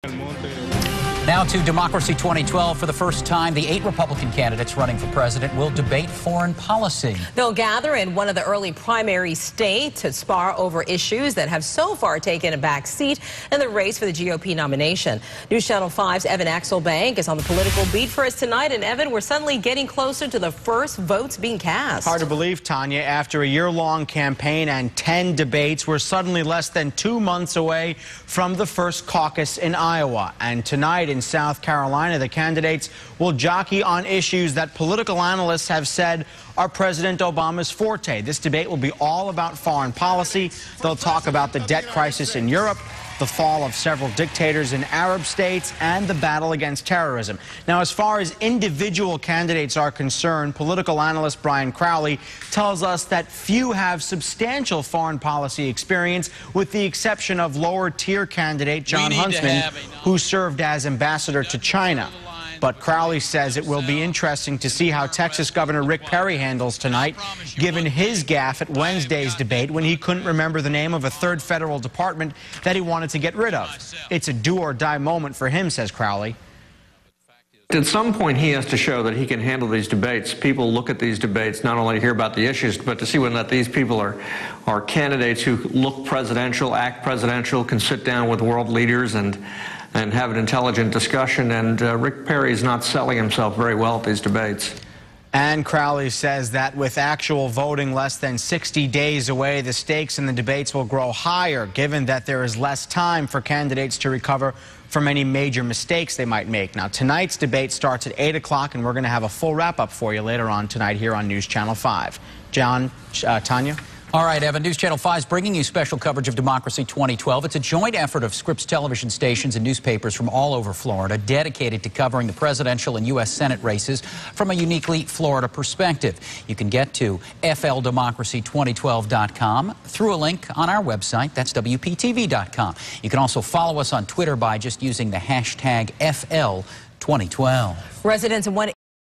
Now to Democracy 2012. For the first time, the 8 Republican candidates running for president will debate foreign policy. They'll gather in one of the early primary states to spar over issues that have so far taken a back seat in the race for the GOP nomination. News Channel 5's Evan Axelbank is on the political beat for us tonight. And Evan, we're suddenly getting closer to the first votes being cast. Hard to believe, Tanya. After a year-long campaign and 10 debates, we're suddenly less than 2 months away from the first caucus in Iowa. And tonight in South Carolina, the candidates will jockey on issues that political analysts have said are President Obama's forte. This debate will be all about foreign policy. They'll talk about the debt crisis in Europe, the fall of several dictators in Arab states, and the battle against terrorism. Now, as far as individual candidates are concerned, political analyst Brian Crowley tells us that few have substantial foreign policy experience, with the exception of lower-tier candidate John Huntsman, who served as ambassador to China. But Crowley says it will be interesting to see how Texas Governor Rick Perry handles tonight, given his gaffe at Wednesday's debate when he couldn't remember the name of a third federal department that he wanted to get rid of. It's a do-or-die moment for him, says Crowley. At some point, he has to show that he can handle these debates. People look at these debates not only to hear about the issues, but to see whether or not these people are candidates who look presidential, act presidential, can sit down with world leaders and have an intelligent discussion. And Rick Perry is not selling himself very well at these debates. And Crowley says that with actual voting less than 60 days away, the stakes in the debates will grow higher, given that there is less time for candidates to recover from any major mistakes they might make. Now, tonight's debate starts at 8 o'clock, and we're going to have a full wrap-up for you later on tonight here on News Channel 5. John, Tanya? All right, Evan, News Channel 5 is bringing you special coverage of Democracy 2012. It's a joint effort of Scripps television stations and newspapers from all over Florida, dedicated to covering the presidential and U.S. Senate races from a uniquely Florida perspective. You can get to FLDemocracy2012.com through a link on our website. That's WPTV.com. You can also follow us on Twitter by just using the hashtag FL2012. Residents in one